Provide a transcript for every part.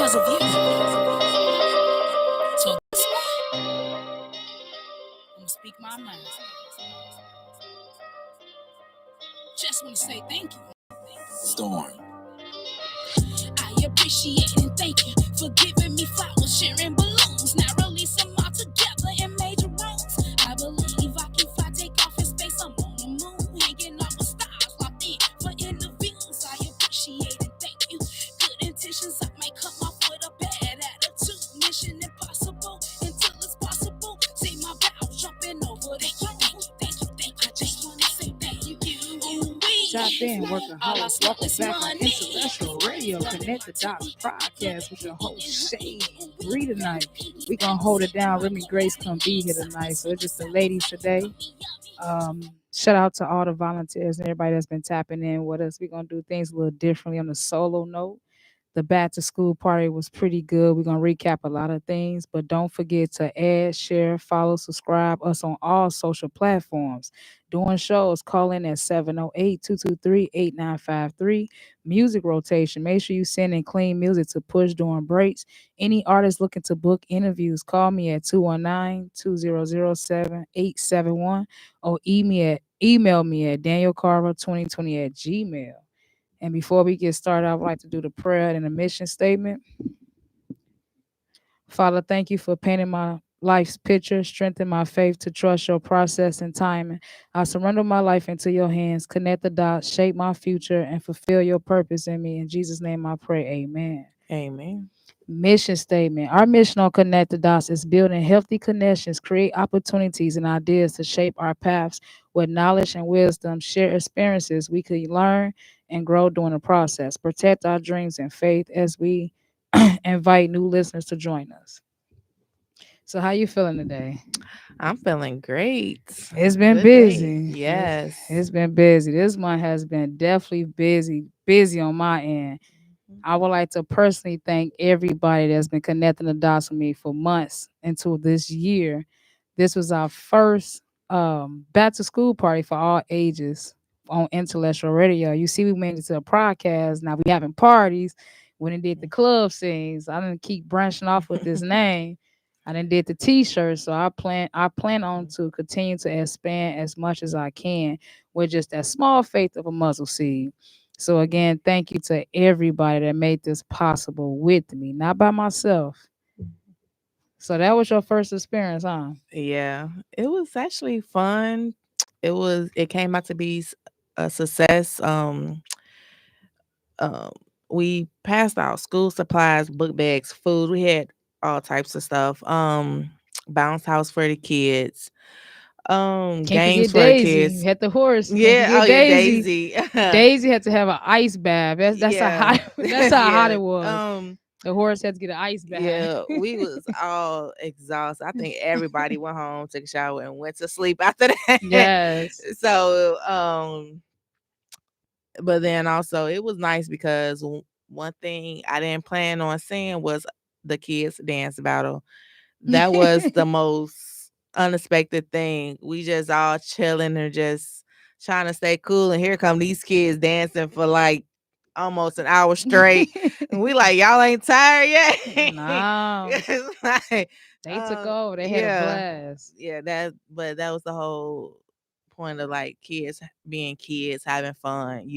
because of you. So that's why I'm gonna speak my mind. Just wanna say thank you. Storm. I appreciate and thank you for giving me flowers, sharing balloons. Now release them all together in major roles. I believe I can fly, take off in space. I'm on the moon, hanging out with stars, locked in for interviews. I appreciate and thank you. Good intentions, I might come off with a bad attitude. Mission impossible until it's possible. See my vows jumping over the thank you. I just wanna say thank you. Tap in, workaholics. Welcome back on Intellectual Radio, Connect the Dots Podcast with your host Shay Bree tonight. We gonna hold it down. Remy Grace couldn't be here tonight, so it's just the ladies today. Shout out to all the volunteers and everybody that's been tapping in with us. We're gonna do things a little differently on the solo note. The back to school party was pretty good. We're going to recap a lot of things, but don't forget to add, share, follow, subscribe us on all social platforms. Doing shows, call in at 708-223-8953. Music rotation. Make sure you send in clean music to push during breaks. Any artist looking to book interviews, call me at 219-2007-871 or email me at danielcarver2020@gmail.com. And before we get started, I would like to do the prayer and the mission statement. Father, thank you for painting my life's picture, strengthen my faith to trust your process and timing. I surrender my life into your hands, connect the dots, shape my future, and fulfill your purpose in me. In Jesus' name I pray, amen. Amen. Mission statement. Our mission on Connect the Dots is building healthy connections, create opportunities and ideas to shape our paths with knowledge and wisdom, share experiences we could learn and grow during the process, protect our dreams and faith as we invite new listeners to join us. So how you feeling today? I'm feeling great. It's been Good busy. day. Yes. It's been busy. This month has been definitely busy on my end. I would like to personally thank everybody that's been connecting the dots with me for months until this year. This was our first back to school party for all ages on Intellectual Radio. You see, we made it to a podcast. Now we having parties. We done did the club scenes. I didn't keep branching off with this name. I done did the t-shirts. So I plan on to continue to expand as much as I can with just that small faith of a muzzle seed. So again, thank you to everybody that made this possible with me, not by myself. So that was your first experience, huh? Yeah. It was actually fun. It came out to be a success. We passed out school supplies, book bags, food. We had all types of stuff. Bounce house for the kids. Can't Games forget for the Daisy. kids. You had the horse. Can't Yeah. forget Oh yeah, Daisy. Daisy. Daisy had to have an ice bath. That's how Yeah. hot that's how hot Yeah. it was. The horse had to get an ice bath. Yeah, we was all exhausted. I think everybody went home, took a shower, and went to sleep after that. Yes. So, but then also it was nice because one thing I didn't plan on seeing was the kids dance battle. That was the most unexpected thing. We just all chilling and just trying to stay cool, and here come these kids dancing for like almost an hour straight, and we like, y'all ain't tired yet? No. It's like, They took over. They had a yeah, blast. yeah. But that was the whole point of like kids being kids, having fun.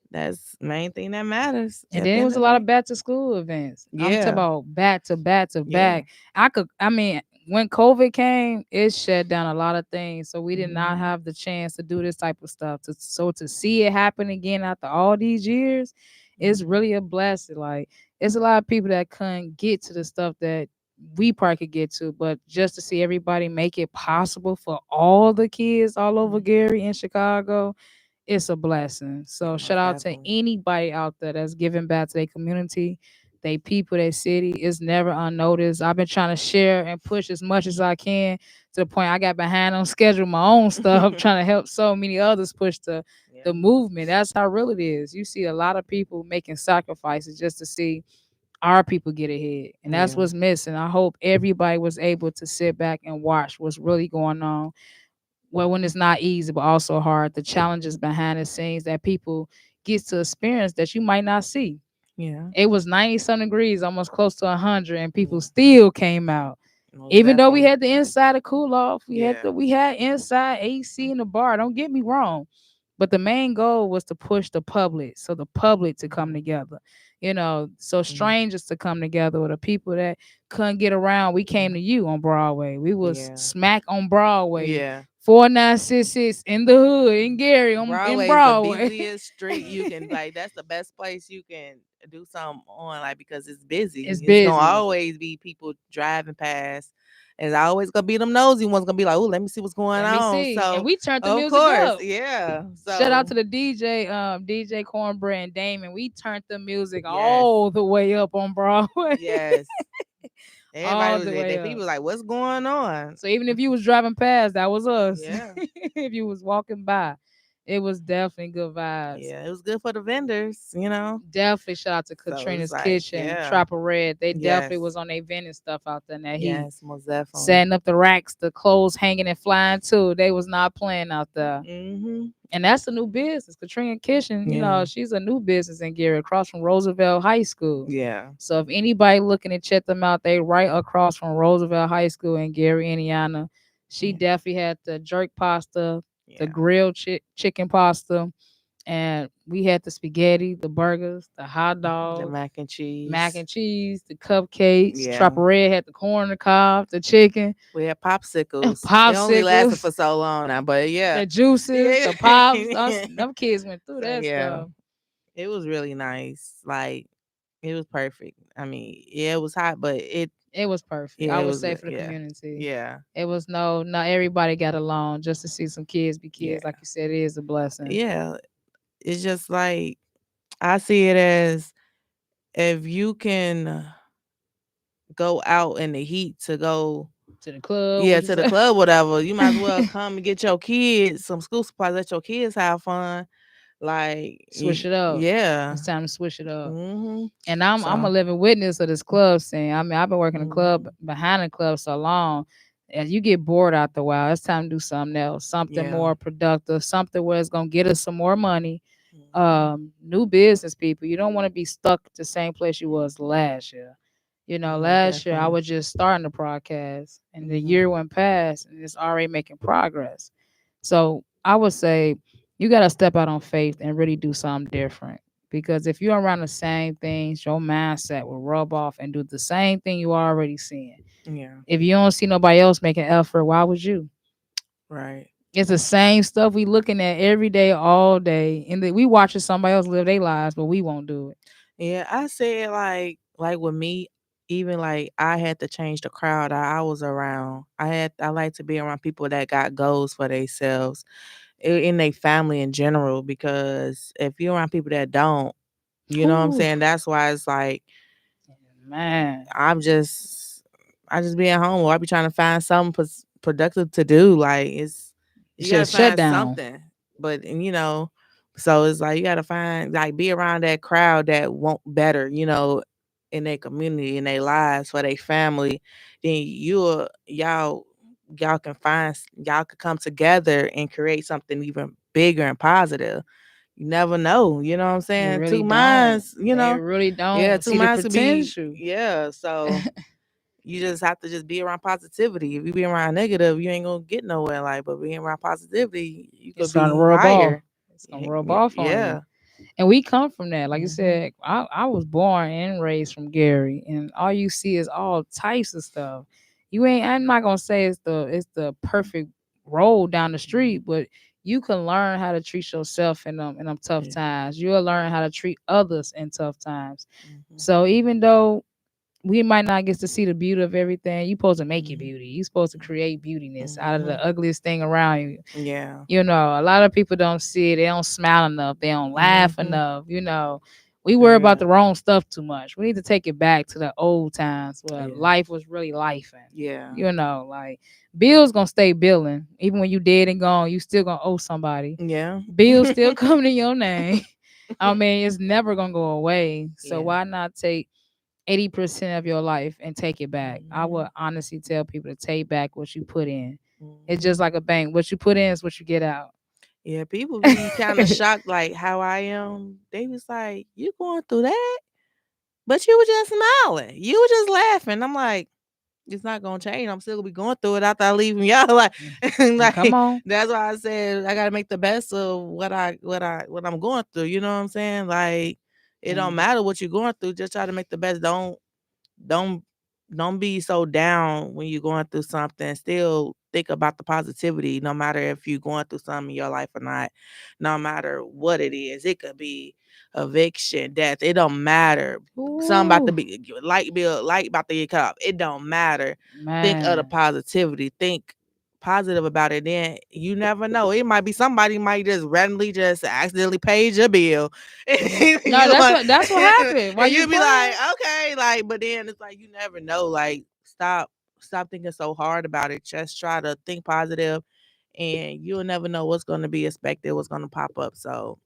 That's the main thing that matters. And at then the it end was a of the lot day. of back to school events. I'm talking Yeah. about back to back to Yeah. back. When COVID came, it shut down a lot of things. So we did not have the chance to do this type of stuff. So to see it happen again after all these years, it's really a blessing. Like, it's a lot of people that couldn't get to the stuff that we probably could get to, but just to see everybody make it possible for all the kids all over Gary in Chicago, it's a blessing. So Most shout out to definitely. anybody out there that's giving back to their community, they people, their city. It's never unnoticed. I've been trying to share and push as much as I can to the point I got behind on schedule my own stuff, trying to help so many others push the movement. That's how real it is. You see a lot of people making sacrifices just to see our people get ahead. And that's Yeah. what's missing. I hope everybody was able to sit back and watch what's really going on. Well, when it's not easy, but also hard, the challenges behind the scenes that people get to experience that you might not see. Yeah. It was 90-some degrees, almost close to 100, and people Yeah. still came out. Most Even though we definitely. had the inside to cool off, Yeah. we had inside AC in the bar. Don't get me wrong, but the main goal was to push the public, so the public to come Mhm. together. So Mhm. strangers to come together, with the people that couldn't get around. We came to you on Broadway. We was Yeah. smack on Broadway. Yeah. 4966 in the hood in Gary in Broadway is the Broadway. busiest street you can like. That's the best place you can do something on, like because it's busy. It's It's gonna busy. always be people driving past. It's always gonna be them nosy ones gonna be like, oh, let me see what's going Let me on. see. And So we turned the of music course, up. yeah. Shout out to So the DJ Cornbread and Damon. We turned the music yes, all the way up on Broadway. yes. Everybody All was the there. way The up. people like, what's going on? So even if you was driving past, that was us. Yeah, If you was walking by, it was definitely good vibes. yeah. It was good for the vendors. Definitely shout out to So it's Katrina's like, Kitchen, yeah, Trapper Red. They definitely yes, was on their vending stuff out there in that heat. yes, most definitely. Setting up the racks, the clothes hanging and flying too. They was not playing out there. Mm-hmm. And that's a new business. Katrina Kitchen, Yeah, she's a new business in Gary across from Roosevelt High School. yeah, So if anybody looking to check them out, they right across from Roosevelt High School in Gary, Indiana. She yeah, definitely had the jerk pasta, the yeah. grilled chicken pasta, and we had the spaghetti, the burgers, the hot The dogs, mac and mac cheese. and cheese, the cupcakes. Yeah. Trapper Red had the corn on the cob, the chicken, We had popsicles. It only lasted popsicles, for so long now, but yeah. the juices, Yeah. the pops. Them kids went through So that yeah, stuff. it was really nice. Like it was perfect. I mean, yeah, it was hot, but It was perfect. yeah, I it would was say good. for the Yeah. community. Yeah. It was not everybody got along just to see some kids be Yeah. kids. Like you said, it is a blessing. Yeah. It's just like I see it as if you can go out in the heat to go To the club, yeah, what you to the say? club, whatever, you might as well come and get your kids some school supplies, let your kids have fun. Like, Switch it up. yeah. It's time to switch it up. Mm-hmm. And I'm a So, living witness of this club scene. I mean, I've been working the club mm-hmm. behind the club so long. As you get bored after a while, it's time to do something else, something Yeah. more productive, something where it's gonna get us some more money. Mm-hmm. New business people. You don't want to be stuck at the same place you was last year. Most Last year I definitely. was just starting the podcast, and the Mm-hmm. year went past, and it's already making progress. So I would say you got to step out on faith and really do something different. Because if you're around the same things, your mindset will rub off and do the same thing you already seeing. Yeah. If you don't see nobody else making effort, why would you? Right. It's the same stuff we looking at every day, all day, and we watching somebody else live their lives, but we won't do it. Yeah, I said like with me, even like I had to change the crowd I was around. I like to be around people that got goals for themselves in their family in general because if you're around people that don't, you know what I'm Whew, saying? That's why it's like man, I'm just I just be at home or I be trying to find something productive to do. Like it's it's you gotta just shut find down. something. But and, so it's like you gotta find like be around that crowd that want better, in their community, in their lives, for their family. Then y'all can y'all could come together and create something even bigger and positive. You never know, you know what I'm They saying? really Two don't. minds, They really yeah, don't two see the minds could be, potential. yeah. So you just have to just be around positivity. If you be around negative, you ain't gonna get nowhere. Like, but being around positivity, you It's could starting to be rub off. higher. It's gonna rub off on you. Yeah. And we come from that. Like you Hmm. said, I was born and raised from Gary, and all you see is all types of stuff. You ain't. I'm not gonna say it's the perfect road down the street, but you can learn how to treat yourself in them tough Yeah. times. You'll learn how to treat others in tough times. Hmm. So even though we might not get to see the beauty of everything, you supposed to make it beauty. You supposed to create beautiness out of Hmm. the ugliest thing around you. Yeah. A lot of people don't see it. They don't smile enough. They don't laugh Hmm. enough. We For worry about real. the wrong stuff too much. We need to take it back to the old times where Yeah. life was really life. Yeah. Like bills gonna stay billing. Even when you dead and gone, you still gonna owe somebody. Yeah. Bills still coming in your name. I mean, it's never gonna go away. So Yeah. why not take 80% of your life and take it back? I Hmm. would honestly tell people to take back what you put in. It's Hmm. just like a bank. What you put in is what you get out. Yeah. People be kind of shocked, like how I am. They was like, "You going through that?" But you were just smiling. You were just laughing. I'm like, it's not gonna change. I'm still gonna be going through it after I leave y'all. Like, Come on. that's why I said I gotta make the best of what I'm going through. You know what I'm saying? Like, it don't matter what you're going through. Just try to make the best. Don't don't be so down when you're going through something. Still think about the positivity, no matter if you're going through something in your life or not. No matter what it is, it could be eviction, death. It don't matter. Something about to Ooh, be light bill, light about to get cut off. It don't matter. Think of the man. positivity. Think positive about it. Then you never know. It might be somebody might just randomly just accidentally pay your bill. No, You like, that's what happened. Why and you you be like, crying? okay, like, but then it's like you never know. Like, stop thinking so hard about it. Just try to think positive, and you'll never know what's going to be expected, what's going to pop up. So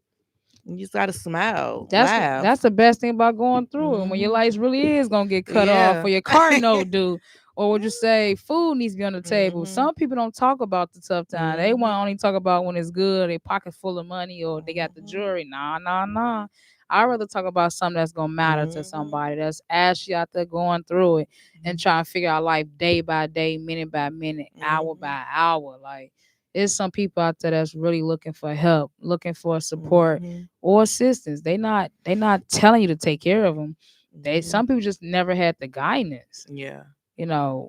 you just gotta smile, laugh. That's the best thing about going through it. When your Hmm. lights really is gonna get cut off, Yeah. or your car note due, or would you say food needs to be on the table? Hmm. Some people don't talk about the tough time. They want Hmm. to only talk about when it's good, they pocket full of money, or they got the Hmm. jewelry. Nah, nah, nah. I'd rather talk about something that's gonna matter to Hmm. somebody that's actually out there going through it and trying to figure out life day by day, minute by minute, hour Hmm. by hour. Like, there's some people out there that's really looking for help, looking for support Hmm. or assistance. They not telling you to take care of them. They Hmm. Some people just never had the guidance. Yeah.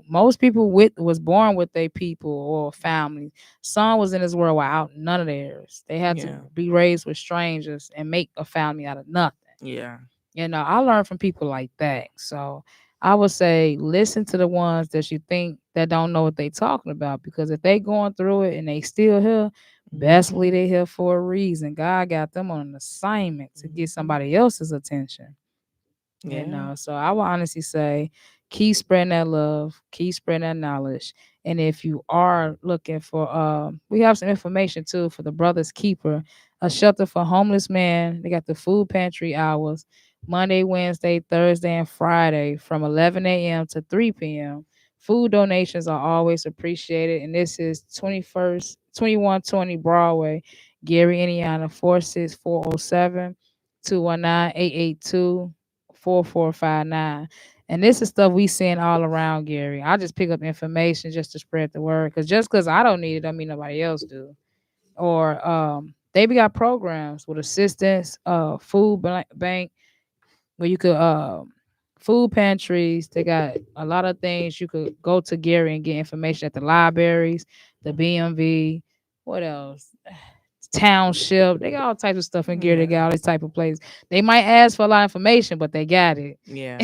Most people was born with their people or family. Some was in this world without none of theirs. They had to Yeah. be raised with strangers and make a family out of nothing. Yeah. I learned from people like that. So I would say listen to the ones that you think that don't know what they talking about, because if they going through it and they still here, best Hmm. believe they here for a reason. God got them on an assignment to get Hmm. somebody else's attention. Yeah. So I would honestly say keep spreading that love, keep spreading that knowledge. And if you are looking for we have some information too for the Brothers Keeper, a shelter for homeless men. They got the food pantry hours Monday, Wednesday, Thursday, and Friday from 11 a.m. to 3 p.m. Food donations are always appreciated. And this is 2120 Broadway, Gary, Indiana, 46407 219-882-4459. And this is stuff we seeing all around Gary. I just pick up information just to spread the word. Cause just cause I don't need it, don't mean nobody else do. Or they be got programs with assistance, bank where you could food pantries. They got a lot of things you could go to Gary and get information at the libraries, the BMV. What else? Township. They got all types of stuff in Gary. They Yeah. got all this type of place. They might ask for a lot of information, but they got it. Yeah.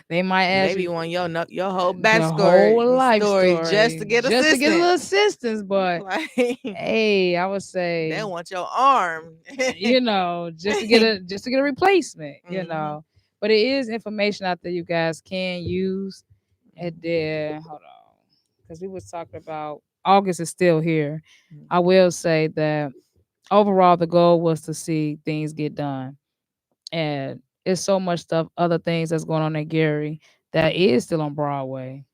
They might ask Maybe you want your whole the whole backstory life story just to story get just to get a little assistance. assistance. But Like, hey, I would they say, want your arm. just to get a replacement. Hmm. But it is information out there you guys can use. And then hold on, because we was talking about August is still here. I will say that overall the goal was to see things get done, and it's so much stuff, other things that's going on in Gary that is still on Broadway.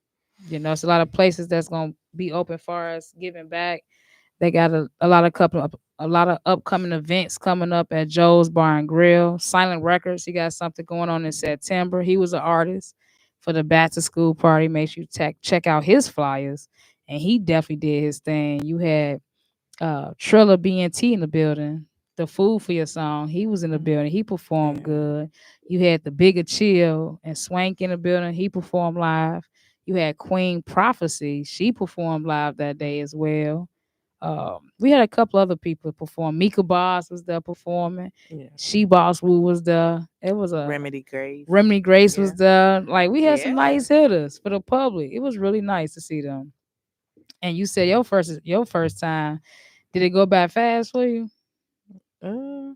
It's a lot of places that's going to be open for us giving back. They got a lot of upcoming events coming up at Joe's Bar and Grill. Silent Records, he got something going on in September. He was an artist for the back to school party. Make sure you check out his flyers, and he definitely did his thing. You had Trilla BNT in the building. The Food for Your Song, he was in the building. He performed Yeah. good. You had the Bigger Chill and Swank in the building. He performed live. You had Queen Prophecy. She performed live that day as well. We had a couple other people perform. Mika Boss was there performing. Yeah. She Boss Wu was there. It was a Remedy Grace. Remy Grace Yeah. was there. Like, we had some Yeah. nice hitters for the public. It was really nice to see them. And you said your first time. Did it go by fast for you? Uh,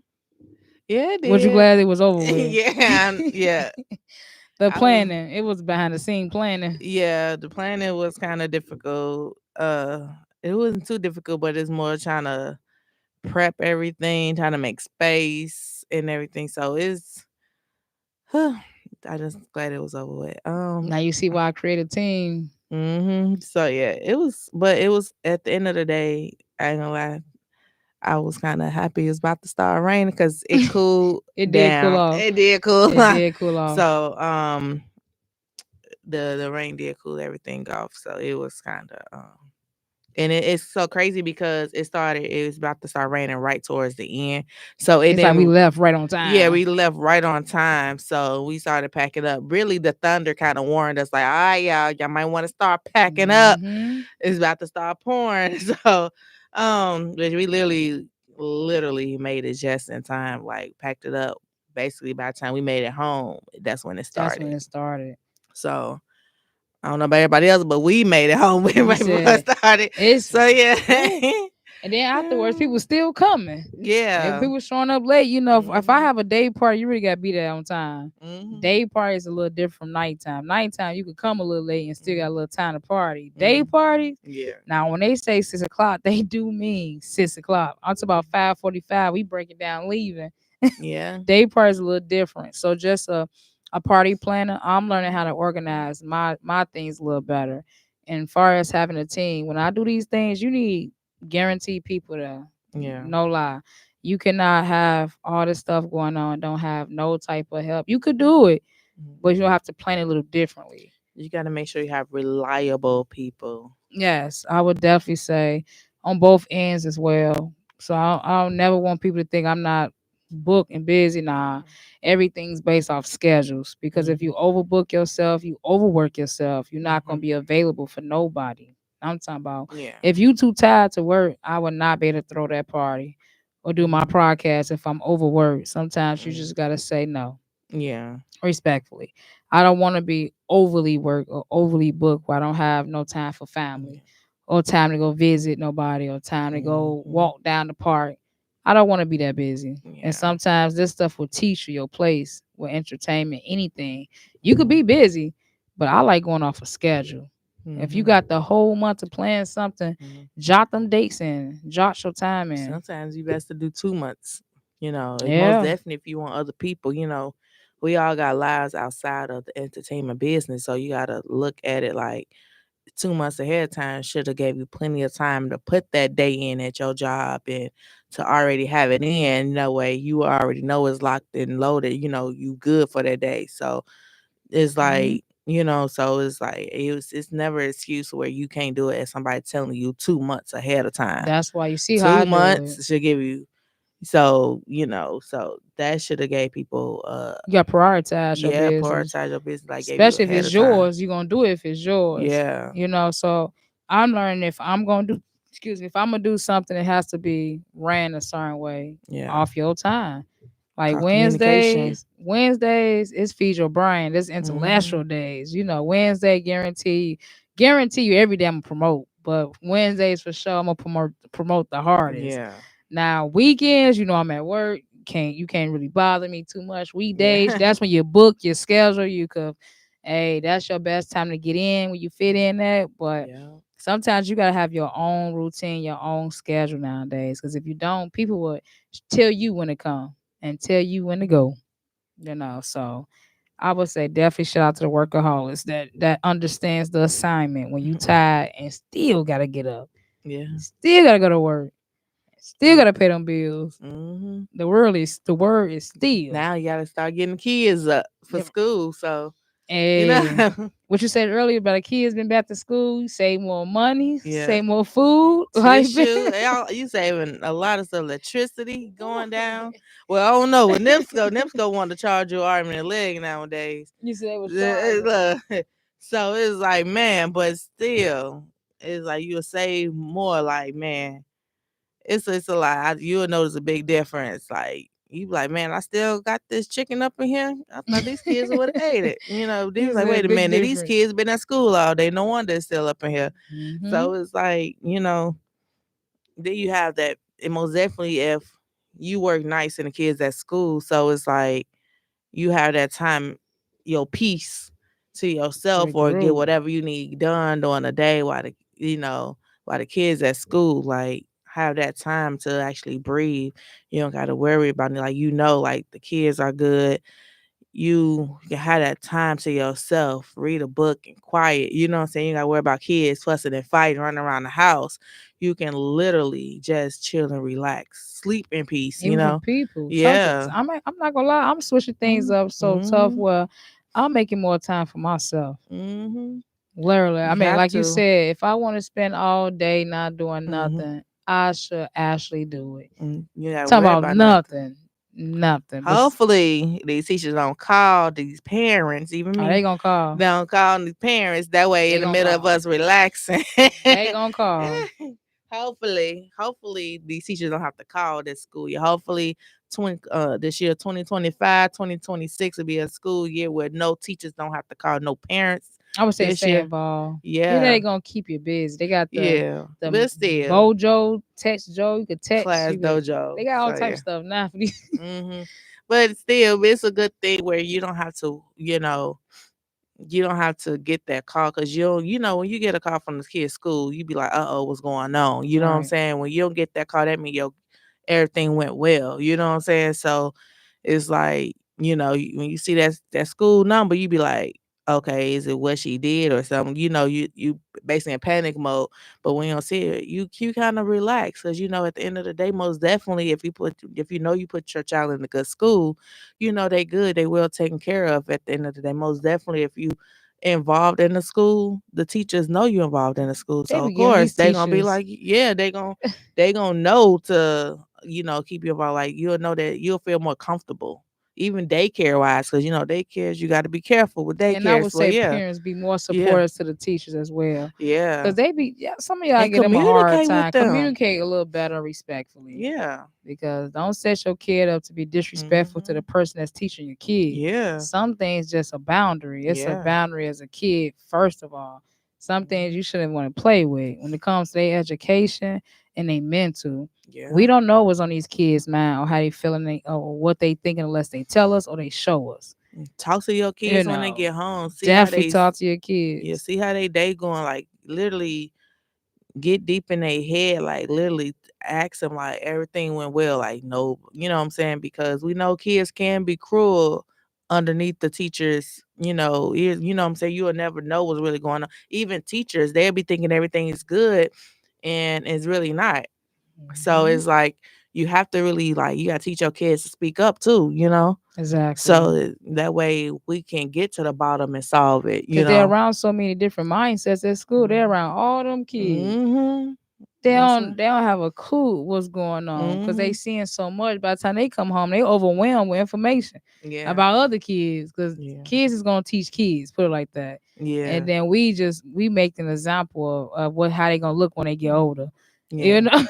yeah, it Was you did. glad it was over with? Yeah. Yeah. The I was. planning. It was behind the scene planning. Yeah, the planning was kind of difficult. It wasn't too difficult, but it's more trying to prep everything, trying to make space and everything. So it's, I just glad it was over with. Now you see why I created a team. So yeah, it was, but it was at the end of the day, I ain't gonna lie, I was kind of happy it was about to start raining because it cooled It did cool down. off. It did cool. It did cool off. So the rain did cool everything off. So it was kind of and it's so crazy because it was about to start raining right towards the end. So it it's like we didn't. left right on time. Yeah, we left right on time. So we started packing up. Really, the thunder kind of warned us, like, all right, y'all might want to start packing up. Mhm. It's about to start pouring. So but we literally made it just in time, like packed it up. Basically, by the time we made it home, that's when it That's when started. it started. So I don't know about everybody else, but we made it home right You before it said started. it's So yeah. and then afterwards, people still coming. If Yeah. people showing up late, you know, if I Mhm. have a day party, you really gotta be there on time. Mhm. Day party is a little different from nighttime. Nighttime, you could come a little late and still got a little time to party. Day Mhm. parties, Yeah. now when they say 6 o'clock, they do mean 6 o'clock. I'm talking about 5:45. We break it down, leaving. Yeah. Day party is a little different. So just a party planner, I'm learning how to organize my things a little better. And far as having a team, when I do these things, you need guaranteed people to Yeah. no lie. You cannot have all this stuff going on, don't have no type of help. You could do it, Mhm. but you'll have to plan it a little differently. You got to make sure you have reliable people. Yes, I would definitely say on both ends as well. So I don't never want people to think I'm not booked and busy. Nah, everything's based off schedules. Because if you overbook yourself, you overwork yourself. You're not gonna be available for nobody. I'm talking about Yeah. if you too tired to work, I would not be able to throw that party or do my podcast if I'm overworked. Sometimes you just gotta say no Yeah. respectfully. I don't want to be overly worked or overly booked where I don't have no time for family or time to go visit nobody or time to go walk down the park. I don't want to be that busy. Yeah. And sometimes this stuff will teach you your place with entertainment, anything. You could be busy, but I like going off a schedule. If you got the whole month to plan something, jot them dates in, jot your time in. Sometimes you best to do 2 months. Most Yeah. definitely if you want other people, we all got lives outside of the entertainment business. So you gotta look at it like 2 months ahead of time should have gave you plenty of time to put that day in at your job and to already have it in. That way you already know it's locked and loaded, you good for that day. So it's like, so it's like it's never an excuse where you can't do it as somebody telling you 2 months ahead of time. That's why you see how two I do months it. should give you so that should have gave people You got to prioritize your yeah, business. prioritize your business, like gave you Especially if ahead it's of time. yours, you're gonna do it if it's yours. Yeah. So I'm learning if I'm gonna do if I'm gonna do something, it has to be ran a certain way off your time. Like Communication. Wednesdays is feed your brain. This intellectual days. Wednesday guarantee you every day I'm gonna promote. But Wednesdays for sure I'm gonna promote the hardest. Yeah. Now weekends, I'm at work. You can't really bother me too much. Weekdays, that's when you book your schedule. You could, hey, that's your best time to get in when you fit in that. But sometimes you gotta have your own routine, your own schedule nowadays. Because if you don't, people will tell you when to come and tell you when to go. So I would say definitely shout out to the workaholics that understands the assignment when you tired and still gotta get up. Yeah. Still gotta go to work. Still gotta pay them bills. The word is still. Now you gotta start getting kids up for school. So Hey, what you said earlier about the kids been back to school, save more money, save more food. Tissue, you saving a lot of electricity going down. Well, I don't know. With NIPSCO want to charge you arm and a leg nowadays. You said it was charging. So it's like, man, but still, it's like you'll save more. Like, man, it's a lot. You'll notice a big difference. Like, you be like, man, I still got this chicken up in here. I thought these kids would have ate it. They was like, wait a minute, these kids been at school all day. No wonder it's still up in here. So it's like, then you have that. And most definitely, if you work nights and the kids at school, so it's like you have that time, your peace to yourself, or get whatever you need done during the day while the kids at school. Like, have that time to actually breathe. You don't got to worry about it. Like, like the kids are good. you can have that time to yourself, read a book and quiet. You know what I'm saying? You gotta worry about kids fussing and fighting, running around the house. You can literally just chill and relax, sleep in peace. You Even for know? people, Yeah. I'm not gonna lie, I'm switching things up so tough. Mm-hmm. Where I'm making more time for myself. Mm-hmm. Literally, I You mean, have like you to. said, if I want to spend all day not doing Mm-hmm. nothing, I should actually do it. You gotta Talking worry about about nothing. nothing. But Hopefully, these teachers don't call these parents, even are they me. gonna call? They don't call these parents. That way, They in the gonna middle of call. us relaxing. They gonna call. Hopefully, these teachers don't have to call this school year. Hopefully, this year 2025, 2026 will be a school year where no teachers don't have to call no parents I would say this stay year. involved. You know Yeah, they gonna keep you busy. They got yeah, the but still, Bojo, text Joe. You could text. class You could. dojo. They got all So types yeah. of stuff now for these. Hmm. But still, it's a good thing where you don't have to, you don't have to get that call because when you get a call from the kid's school, you be like, what's going on? You know what I'm Right. saying? When you don't get that call, that means everything went well. You know what I'm saying? So it's like, when you see that school number, you be like, okay, is it what she did or something? You basically in panic mode. But when you don't see it, you kind of relax because at the end of the day, most definitely, if you put your child in a good school, they good, they well taken care of at the end of the day. Most definitely, if you involved in the school, the teachers know you involved in the school, They so be of giving course these they gonna be teachers. like, yeah, they gonna know to keep you involved. Like, you'll know that you'll feel more comfortable, even daycare wise, because daycares, you got to be careful with And I daycares. would But say yeah, parents be more yeah, supportive to the teachers as well. yeah, Cause they be some of y'all and get them a hard communicate with time. them. Communicate a little better respectfully. Yeah. Because don't set your kid up to be disrespectful to the Hmm. person that's teaching your kid. Yeah. Some things just a boundary. It's a Yeah. boundary as a kid, first of all. Some things Mhm. you shouldn't want to play with when it comes to their education and they mental. We Yeah. don't know what's on these kids' mind or how they feeling or what they thinking unless they tell us or they show us. Talk to your You kids when they know, get home. See how definitely they, talk to your yeah, kids. see how they day going. Like, literally get deep in their head, like literally ask them like everything went well, like, no, you know what I'm saying? Because we know kids can be cruel underneath the teachers, ears. You know what I'm saying? You'll never know what's really going on. Even teachers, they'll be thinking everything is good and it's really not. So Hmm. it's like you have to really, like, you gotta teach your kids to speak up too. Exactly. So that way we can get to the bottom and solve it, Because they're around so many different mindsets at school. They're around all them kids. Mm-hmm. they That's don't right. they don't have a clue what's going on because they Mm-hmm. seeing so much. By the time they come home, they overwhelmed with information Yeah. about other kids because Yeah. kids is gonna teach kids, put it like that. Yeah. And then we make an example of what how they gonna look when they get older. Yeah. You know,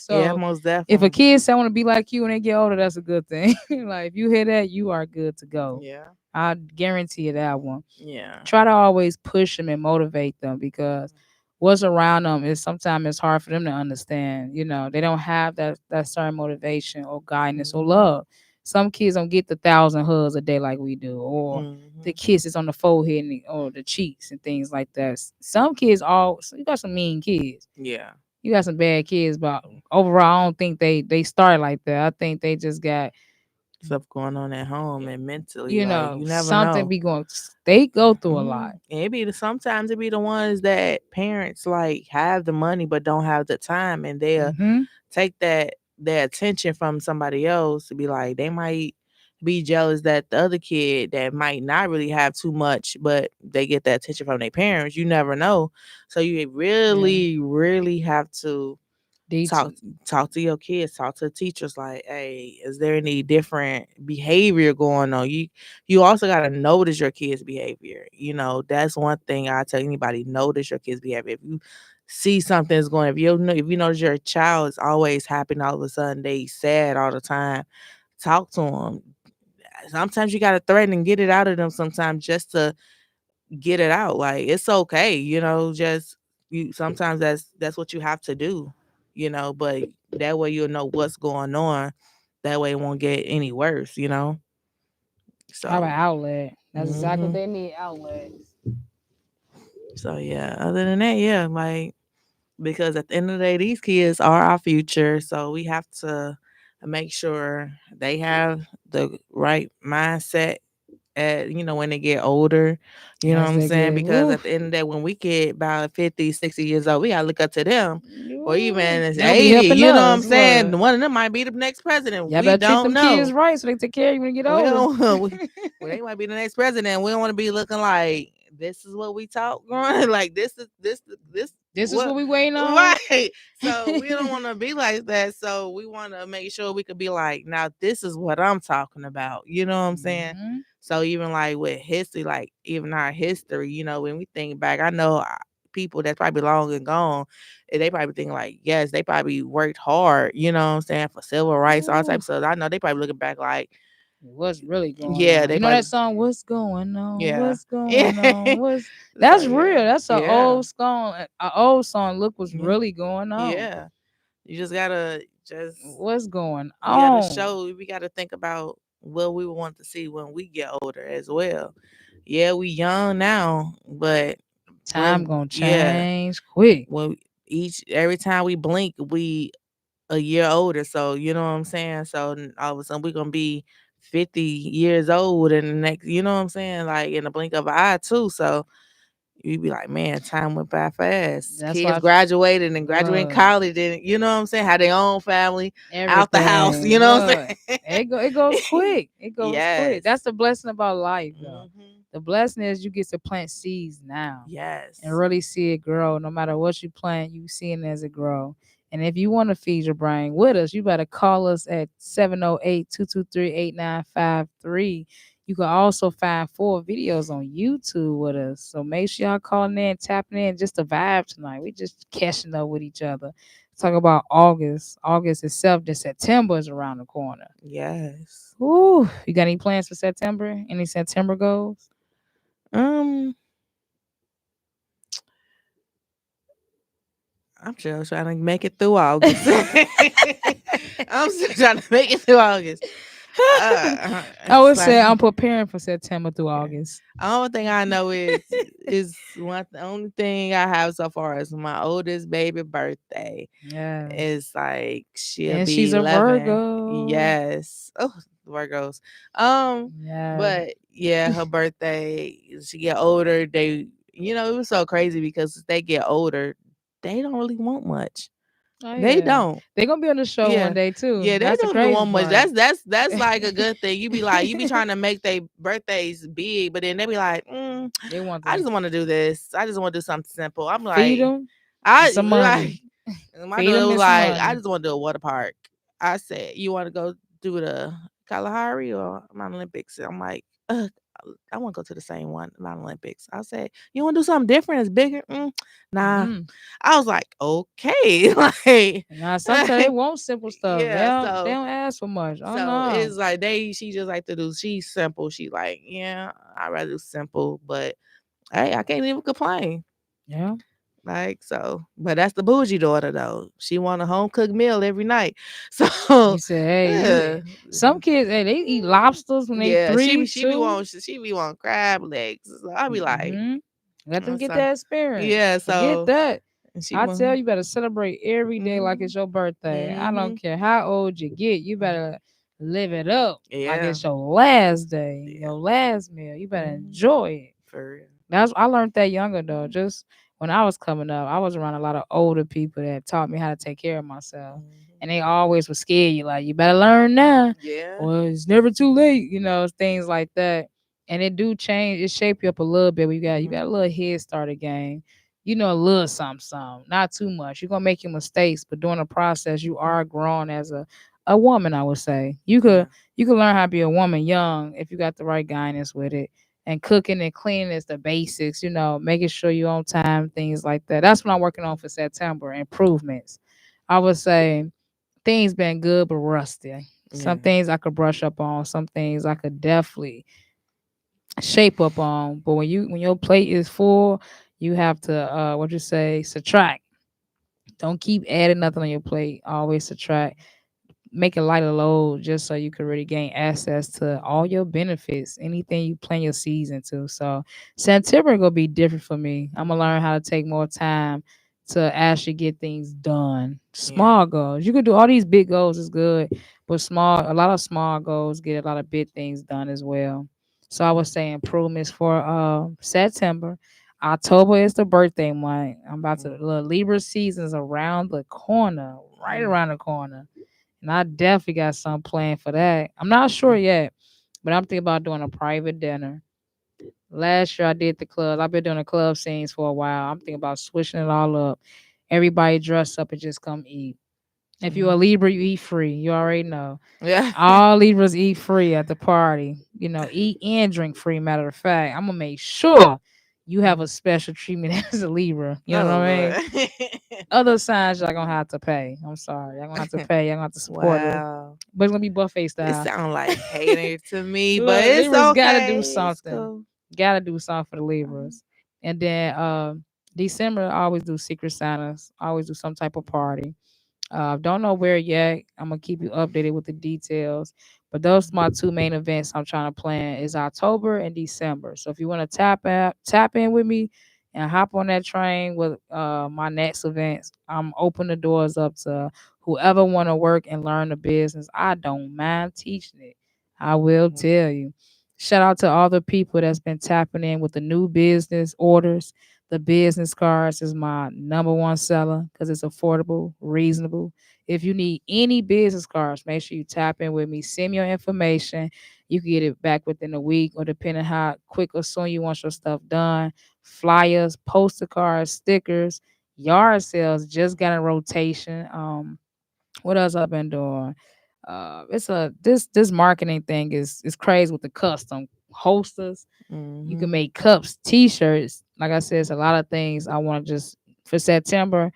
Yeah, so most if a definitely. kid say I want to be like you when they get older, that's a good thing. Like if you hear that, you are good to go. Yeah. I guarantee you that one. Yeah. Try to always push them and motivate them because what's around them is sometimes it's hard for them to understand. They don't have that certain motivation or guidance or Mm-hmm. love. Some kids don't get the 1,000 hugs a day like we do, or the Mm-hmm. kisses on the forehead or the cheeks and things like that. Some kids so you got some mean kids. Yeah. You got some bad kids, but overall, I don't think they start like that. I think they just got Stuff going on at home and mentally, like, you never something know. be going. They go through a Mm-hmm. lot. Sometimes it be the ones that parents like have the money but don't have the time, and they'll Hmm. take their attention from somebody else to be like, they might be jealous that the other kid that might not really have too much, but they get that attention from their parents. You never know. So you Yeah. really, really have to They talk talk to your kids, talk to the teachers, like, hey, is there any different behavior going on? You also got to notice your kids' behavior. That's one thing I tell anybody: notice your kids' behavior. If you see something's going, if you notice your child is always happy and all of a sudden they sad all the time, talk to them. Sometimes you got to threaten and get it out of them sometimes, just to get it out. Like, it's okay, just you sometimes that's what you have to do, but that way you'll know what's going on. That way it won't get any worse. have an So outlet. That's exactly what hmm they need, outlets. so yeah, other than that, yeah, like, because at the end of the day, these kids are our future, so we have to make sure they have the right mindset when they get older, you know what As I'm they saying? get, Because at woof, the end of the day, when we get about 50, 60 years old, we gotta look up to them. Or even as they gonna be 80, helping you know what I'm us. saying? What? One of them might be the next president. Y'all We better treat don't them kids know. right so they take care of you when you get We older. don't well, they might be the next president. We don't want to be looking like this is what we talk growing like this This is what what we waiting on. right. So we don't want to be like that. So we want to make sure we could be like, now this is what I'm talking about. You know what I'm saying? Mhm. So even like with history, like even our history, when we think back, I know people that's probably long and gone, they probably think like, yes, they probably worked hard, you know what I'm saying, for civil rights, all types of stuff. I know they probably looking back like, What's really going yeah, on? they You know that probably, song, What's Going On? yeah. What's going on? Yeah. What's So That's yeah. real. That's an Yeah. old song. An old song. Look what's Yeah. really going on. Yeah. You just gotta What's going we gotta on? show, we gotta think about what we want to see when we get older as well. Yeah, we young now, but Time when gonna yeah, change quick. when every time we blink, we a year older. So you know what I'm saying. So all of a sudden we're gonna be 50 years old in the next. You know what I'm saying, like in the blink of an eye too. So you be like, man, time went by fast. That's Kids why graduated and graduating what college, and you know what I'm saying, had their own family out the house. You everything. know what What I'm it goes saying? quick. It goes quick. Yes. That's the blessing about life, though. Hmm. The blessing is you get to plant seeds now and Yes. really see it grow. No matter what you plant, you seeing it as it grow. And if you want to feed your brain with us, you better call us at 708-223-8953. You can also find 4 videos on YouTube with us. So make sure y'all calling in, tapping in, just a vibe tonight. We just catching up with each other. Talk about August. August itself, just September is around the corner. Yes. Ooh, you got any plans for September? Any September goals? Um, I'm still trying to make it through August. I'm still trying to make it through August. I It's would say like I'm preparing for September through yeah. August. The only thing I know is one. The only thing I have so far is my oldest baby birthday. Yes. Is like she'll And be she's a 11. Virgo. Yes. Oh, Virgos. Um, Yeah. but yeah, her birthday. She get older. It was so crazy because as they get older, they don't really want much. Oh They yeah. don't. They're gonna be on the show one Yeah. day too. Yeah, they That's the don't even crazy want much. part. That's like a good thing. You be trying to make their birthdays big, but then they be like, They want I to just want to do this. I just want to do something simple. I'm feed like, them I some like money. my Feed daughter them was and some like, I money. just want to do a water park. I said, you want to go do the Kalahari or Mount Olympics? I'm like, I want to go to the same one, Mount Olympics. I said, you want to do something different? It's bigger? Nah. Mm-hmm. I was like, okay, like, Now sometimes they want simple stuff. They yeah. don't they So don't ask for much. Oh no. it's like she just like to do. She's simple. She like, yeah, I rather do simple, but hey, I can't even complain. Yeah. Like so, but that's the bougie daughter though. She want a home cooked meal every night. So, You say, hey, yeah, some kids, hey, they eat lobsters when they yeah, three, she be two. want she be want crab legs. So I be like, Mm-hmm. Let them get so that experience. yeah, Forget so that. she I tell want. you, better celebrate every day like Mm-hmm, it's your birthday. I don't mm-hmm, care how old you get. You better live it up like yeah, it's your last day, yeah, your last meal. You better mm-hmm, enjoy it. for real. I learned that younger though. Just when I was coming up, I was around a lot of older people that taught me how to take care of myself, Mm-hmm. and they always would scare you like, you better learn now, Yeah, or it's never too late. Things like that. And it do change. It shape you up a little bit. But you got a mm-hmm, little head start again. A little something, not too much. You're gonna make your mistakes, but during the process, you are growing as a woman. I would say yeah, you could learn how to be a woman young if you got the right guidance with it. And cooking and cleaning is the basics, making sure you're on time, things like that. That's what I'm working on for September. Improvements. I would say things been good but rusty. yeah, Some things I could brush up on, some things I could definitely shape up on. But when your plate is full, you have to what you say, subtract. Don't keep adding nothing on your plate. Always subtract. Make a lighter load just so you can really gain access to all your benefits, anything you plan your season to. So September gonna be different for me. I'm gonna learn how to take more time to actually get things done. yeah, Small goals. You can do all these big goals is good, but a lot of small goals get a lot of big things done as well. So I would say improvements for September. October is the birthday month. I'm about to the Libra season's around the corner, right around the corner. And I definitely got something planned for that. I'm not sure yet, but I'm thinking about doing a private dinner. Last year I did the club. I've been doing the club scenes for a while. I'm thinking about switching it all up. Everybody dress up and just come eat. If you're a Libra, you eat free. You already know. Yeah. All Libras eat free at the party. You know, eat and drink free. Matter of fact, I'm gonna make sure you have a special treatment as a Libra. You know Oh, what I mean? Lord. Other signs y'all gonna have to pay. I'm sorry, y'all gonna have to pay. Y'all gonna have to support us. Wow. But it's gonna be buffet It style. sounds like hater to me, but Look, it's Libras gotta do okay. It's something. cool. Gotta do something for the Libras. And then December, I always do Secret Santas. I always do some type of party. Don't know where yet. I'm gonna keep you updated with the details. But those are my two main events I'm trying to plan is October and December. So if you want to tap in with me and hop on that train with my next events, I'm open the doors up to whoever want to work and learn the business. I don't mind teaching it. I will tell you. Shout out to all the people that's been tapping in with the new business orders. The business cards is my number one seller because it's affordable, reasonable. If you need any business cards, make sure you tap in with me. Send me your information. You can get it back within a week or depending how quick or soon you want your stuff done. Flyers, poster cards, stickers, yard sales just got in rotation. What else I've been doing? It's a this marketing thing is crazy with the custom holsters. You can make cups, t-shirts. Like I said, it's a lot of things I want to just for September.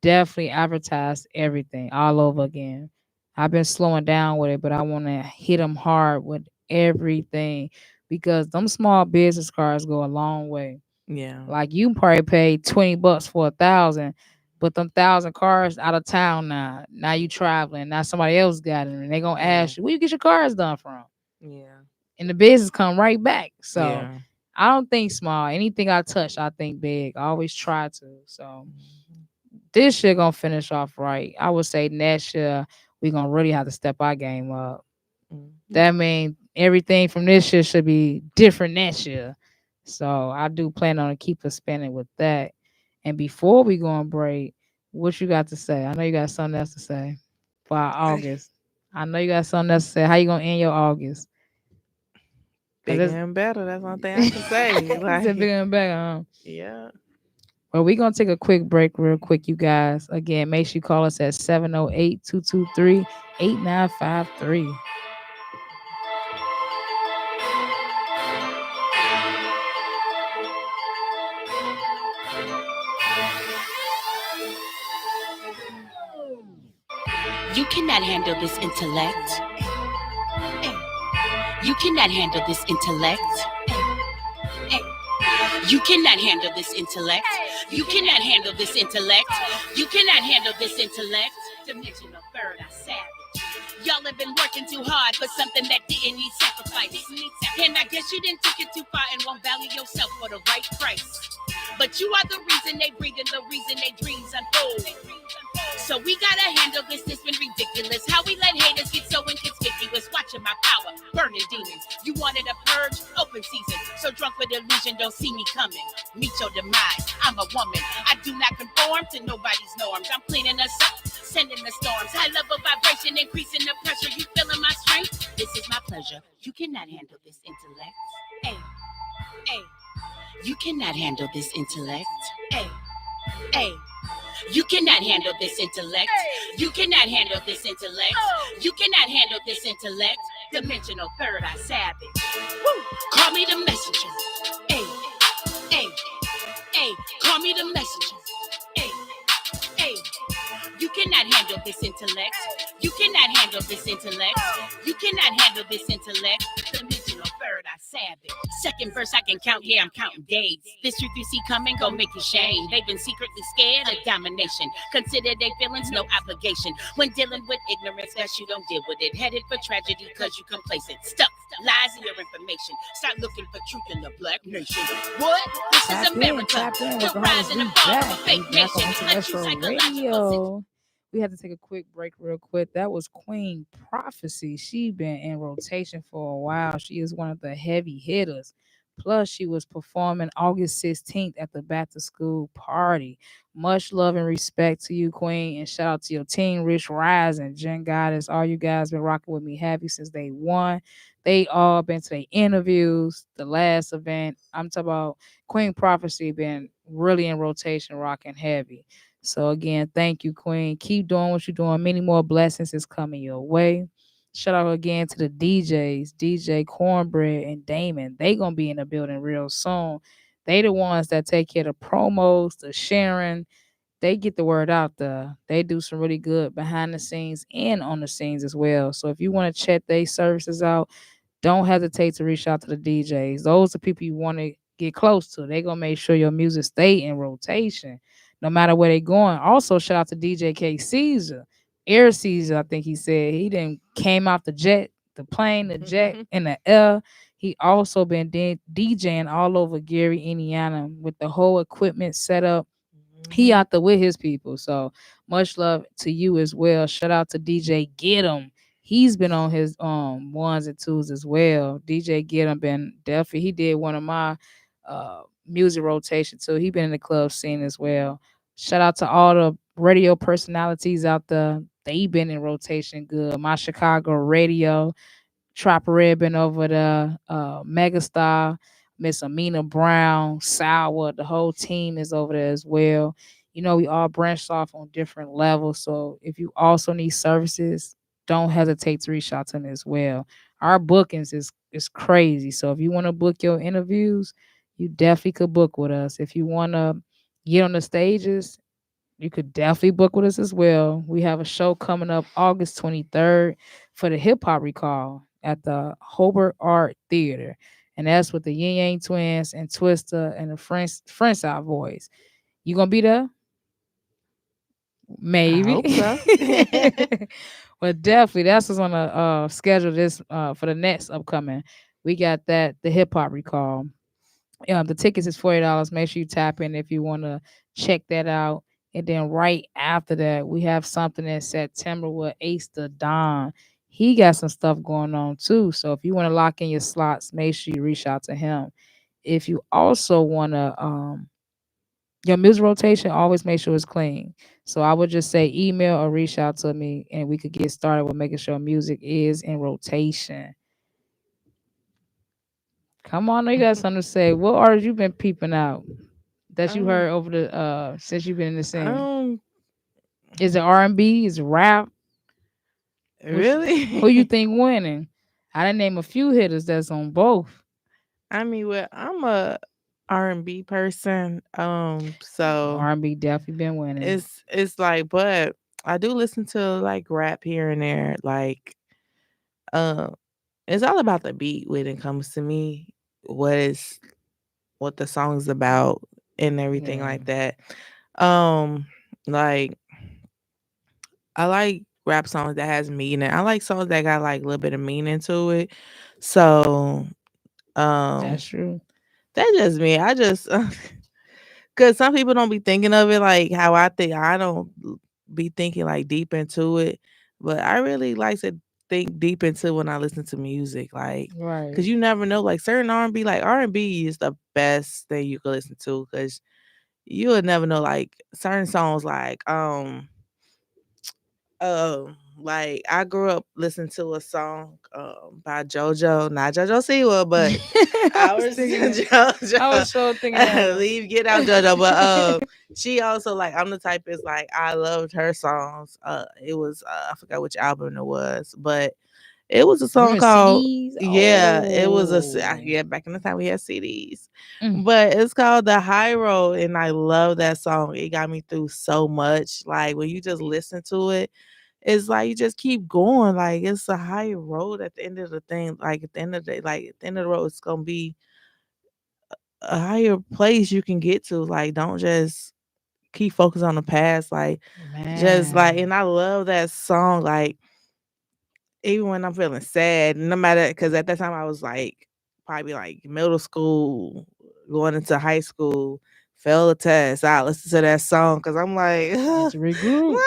Definitely advertise everything all over again. I've been slowing down with it, but I want to hit them hard with everything because them small business cards go a long way. Yeah. Like you probably paid $20 for 1,000, but them 1,000 cars out of town now. Now you traveling. Now somebody else got it, and they gonna Yeah. ask you where you get your cars done from, Yeah. and the business come right back. So Yeah. I don't think small. Anything I touch, I think big. I always try to. So this year gonna finish off right. I would say next year we gonna really have to step our game up. That means everything from this year should be different next year. So I do plan on to keep us spending with that. And before we go on break, what you got to say? I know you got something else to say for our August. I know you got something else to say. How you gonna end your August? Cause Bigger it's and better. That's one thing I can say. it's a bigger and better. Yeah. Well, we're gonna take a quick break real quick, you guys. Again, make sure you call us at 708-223-8953. You cannot handle this intellect. You cannot handle this intellect. You cannot handle this intellect. You cannot handle this intellect. You cannot handle this intellect. Dimensional third, I savage. Y'all have been working too hard for something that didn't need sacrifice. And I guess you didn't take it too far and won't value yourself for the right price. But you are the reason they breathe and the reason they dreams unfold. So we gotta handle this been ridiculous. How we let haters get so inconspicuous. Watching my power, burning demons. You wanted a purge, open season. So drunk with illusion, don't see me coming. Meet your demise, I'm a woman. I do not conform to nobody's norms. I'm cleaning us up, sending the storms. High level vibration, increasing the pressure. You feeling my strength? This is my pleasure. You cannot handle this intellect. Hey, hey. You cannot handle this intellect. Hey, hey. You cannot handle this intellect. You cannot handle this intellect. You cannot handle this intellect. Dimensional third eye savage. Woo. Call me the messenger. Hey, hey, hey. Call me the messenger. Hey, hey. You cannot handle this intellect. You cannot handle this intellect. You cannot handle this intellect. Dimensional third eye savage. Second verse I can count, yeah, I'm counting days. This truth you see coming, gon' make you shame. They've been secretly scared of domination. Consider their feelings no obligation. When dealing with ignorance, best you don't deal with it. Headed for tragedy cause you complacent. Stuck, lies in your information. Start looking for truth in the black nation. What? This is America. The rise and the fall of a fake nation. Radio. We had to take a quick break real quick. That was Queen Prophecy. She been in rotation for a while. She is one of the heavy hitters. Plus, she was performing August 16th at the back to school party. Much love and respect to you, Queen, and shout out to your team, Rich Rising, Jen Goddess. All you guys been rocking with me heavy since day one. They all been to their interviews, the last event. I'm talking about Queen Prophecy been really in rotation, rocking heavy. So again, thank you, Queen. Keep doing what you're doing. Many more blessings is coming your way. Shout out again to the DJs, DJ Cornbread and Damon. They gonna be in the building real soon. They the ones that take care of the promos, the sharing. They get the word out there. They do some really good behind the scenes and on the scenes as well. So if you want to check their services out, don't hesitate to reach out to the DJs. Those are people you want to get close to. They gonna make sure your music stay in rotation, no matter where they going. Also, shout out to DJ K Caesar, Air Caesar. I think he said he didn't came off the jet, the plane, the jet in the air. He also been DJing all over Gary, Indiana, with the whole equipment set up. He out there with his people. So much love to you as well. Shout out to DJ Get 'em. He's been on his ones and twos as well. DJ Get 'em been definitely, he did one of my music rotation too. He been in the club scene as well. Shout out to all the radio personalities out there. They been in rotation good. My Chicago radio, Trapper Red been over there, Megastar, Miss Amina Brown, Sour, the whole team is over there as well. You know, we all branched off on different levels. So if you also need services, don't hesitate to reach out to me as well. Our bookings is crazy. So if you want to book your interviews, you definitely could book with us. If you want to get on the stages, you could definitely book with us as well. We have a show coming up August 23rd for the Hip Hop Recall at the Hobart Art Theater. And that's with the Yin Yang Twins and Twister and the French Out Boys. You gonna be there? I Maybe. hope so. But definitely that's what's on the schedule this for the next upcoming. We got that, the Hip Hop Recall. The tickets is $40. Make sure you tap in if you want to check that out. And then right after that, we have something in September with Ace the Don. He got some stuff going on too. So if you want to lock in your slots, make sure you reach out to him. If you also want to, your music rotation, always make sure it's clean. So I would just say email or reach out to me, and we could get started with making sure music is in rotation. Come on, you got something to say. What artists you been peeping out that you um, heard over the since you've been in the scene? um, Is it R&B? Is it rap? Who you really? think winning? I done name a few hitters that's on both. I mean, well, I'm a R&B person, so R&B definitely been winning. it's like, but I do listen to like rap here and there. Like, uh, it's all about the beat when it comes to me. What the song's about and everything Yeah, like that. Um, like I like rap songs that has meaning. I like songs that got like a little bit of meaning to it. So, um, that's true. that's just me. I just because some people don't be thinking of it like how I think. I don't be thinking like deep into it, but I really like to think deep into when I listen to music, like Right. because you never know. Like certain R&B, like R&B is the best thing you can listen to because you would never know. Like certain songs, like I grew up listening to a song by JoJo, not JoJo Siwa, but I was ours thinking that. I JoJo. was sure thinking that one. Leave, get out, JoJo. But she also like I'm the type is like I loved her songs. It was I forgot which album it was, but it was a song Remember called CDs? yeah. It was Oh. yeah. Back in the time we had CDs, Mm. but it's called The High Road, and I love that song. It got me through so much. Like when you just listen to it, it's like you just keep going. Like it's a higher road at the end of the thing. Like at the end of the day, like at the end of the road, it's gonna be a higher place you can get to. Like don't just keep focused on the past. Like just like, Man. and I love that song. Like even when I'm feeling sad, no matter because at that time I was like probably like middle school, going into high school, fail the test. I listen to that song because I'm like, Need to regroup.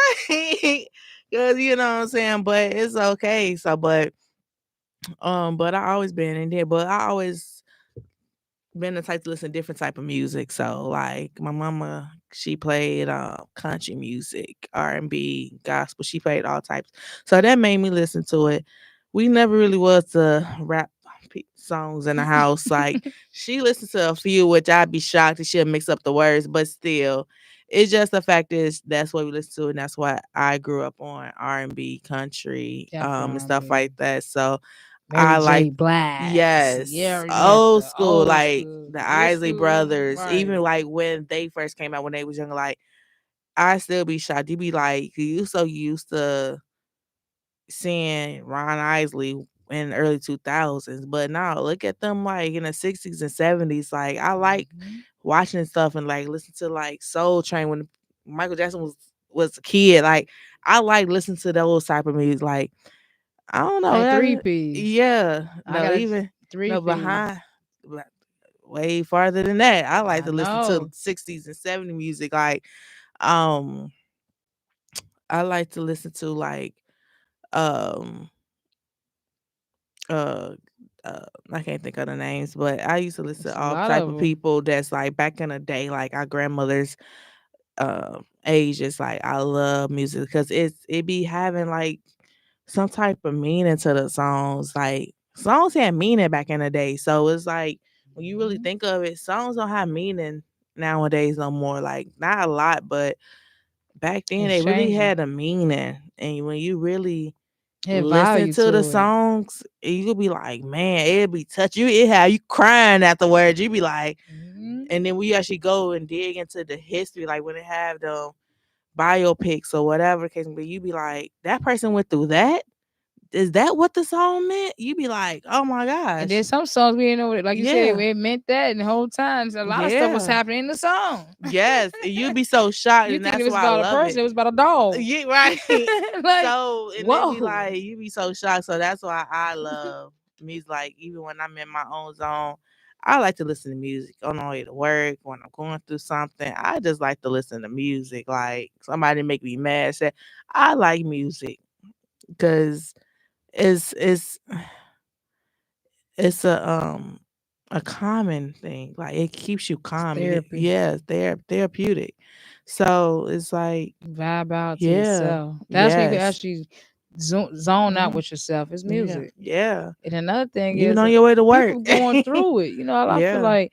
because you know what I'm saying. But it's okay. So, but I always been in there. But I always been the type to listen to different type of music. So like my mama, she played country music, R&B, gospel. She played all types. So that made me listen to it. We never really was to rap songs in the house. Like she listened to a few, which I'd be shocked if she'll mix up the words, but still. It's just the fact is that's what we listen to, and that's why I grew up on R&B, country, and stuff Definitely. like that. So Mary I J. like Blige, yes, Sierra old Mista, school, old like school, the this Isley school, Brothers. Even right. like when they first came out when they was young, like I still be shocked. You be like, you so used to seeing Ron Isley in the early 2000s, but now look at them like in the 60s and 70s. Like I like Mhm. watching stuff and like listen to like Soul Train when Michael Jackson was a kid. Like I like listening to those type of music. Like I don't know. And three P's. Yeah. I No, got a even three no P's. behind like, way farther than that. I like I to listen to know. 60s and 70s music. Like um I like to listen to like um uh I can't think of the names, but I used to listen It's to a all lot type of of them. people that's like back in the day, like our grandmothers age. It's like I love music because it be having like some type of meaning to the songs. Like songs had meaning back in the day. So it's like when you really Mhm. think of it, songs don't have meaning nowadays no more. Like not a lot, but back then It's they really changing. had a meaning. And when you really It listen value to the to it. songs, you'll be like, man, it'll be touch you. It have you crying afterwards. You be like, Mhm. and then we actually go and dig into the history, like when they have the biopics or whatever the case may be, you be like, that person went through that? Is that what the song meant? You be like, oh my And then gosh. some songs we didn't know what like you said, Yeah. it meant that and the whole time. So a lot of stuff was Yeah. happening in the song. Yes. And you'd be so shocked, You and thinking it that's was why I about a love person, it. it was about a dog. Yeah, right. Like, So and they be whoa. like, you be so shocked. So that's why I love music. Like even when I'm in my own zone, I like to listen to music on my way to work, when I'm going through something. I just like to listen to music. Like somebody make me mad. Say, I like music because it's it's a common thing. Like it keeps you It's calm. therapy. Yeah, therapeutic. So it's like, Vibe out to yeah, yourself. That's when you can yes. actually zone out Mhm. with yourself. It's Yeah, music. yeah. And another thing Even is on your way to work. people going through it. You know, I feel Yeah. like